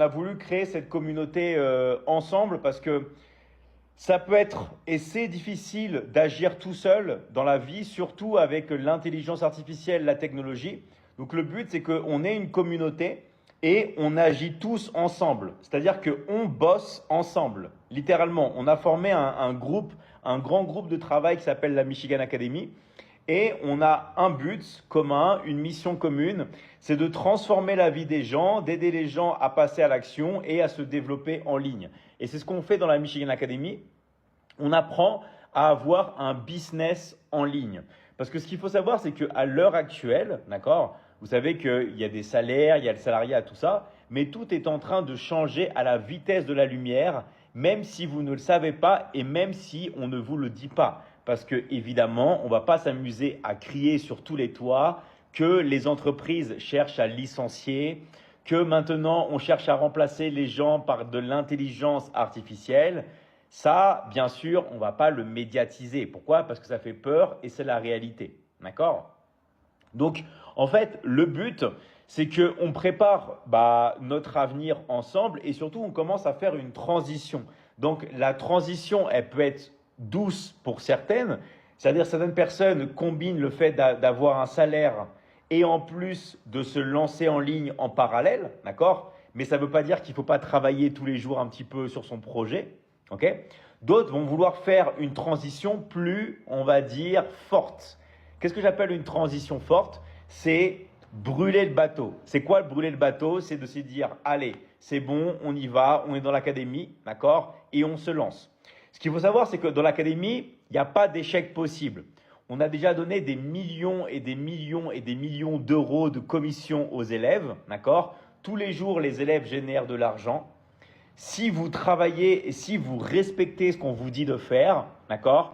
On a voulu créer cette communauté ensemble parce que ça peut être et c'est difficile d'agir tout seul dans la vie, surtout avec l'intelligence artificielle, la technologie. Donc le but, c'est qu'on ait une communauté et on agit tous ensemble. C'est-à-dire qu'on bosse ensemble, littéralement. On a formé un groupe, un grand groupe de travail qui s'appelle la Michigan Academy. Et on a un but commun, une mission commune, c'est de transformer la vie des gens, d'aider les gens à passer à l'action et à se développer en ligne. Et c'est ce qu'on fait dans la Michigan Academy. On apprend à avoir un business en ligne. Parce que ce qu'il faut savoir, c'est qu'à l'heure actuelle, d'accord, vous savez qu'il y a des salaires, il y a le salariat, tout ça, mais tout est en train de changer à la vitesse de la lumière, même si vous ne le savez pas et même si on ne vous le dit pas. Parce que évidemment, on ne va pas s'amuser à crier sur tous les toits que les entreprises cherchent à licencier, que maintenant on cherche à remplacer les gens par de l'intelligence artificielle. Ça, bien sûr, on ne va pas le médiatiser. Pourquoi? Parce que ça fait peur et c'est la réalité. D'accord? Donc, en fait, le but, c'est qu'on prépare notre avenir ensemble et surtout, on commence à faire une transition. Donc, la transition, elle peut être douce pour certaines, c'est-à-dire certaines personnes combinent le fait d'avoir un salaire et en plus de se lancer en ligne en parallèle, d'accord? Mais ça ne veut pas dire qu'il ne faut pas travailler tous les jours un petit peu sur son projet, ok? D'autres vont vouloir faire une transition plus, on va dire, forte. Qu'est-ce que j'appelle une transition forte? C'est brûler le bateau. C'est quoi brûler le bateau? C'est de se dire, allez, c'est bon, on y va, on est dans l'académie, d'accord? Et on se lance. Ce qu'il faut savoir, c'est que dans l'académie, il n'y a pas d'échec possible. On a déjà donné des millions et des millions et des millions d'euros de commissions aux élèves, d'accord? Tous les jours, les élèves génèrent de l'argent. Si vous travaillez et si vous respectez ce qu'on vous dit de faire, d'accord?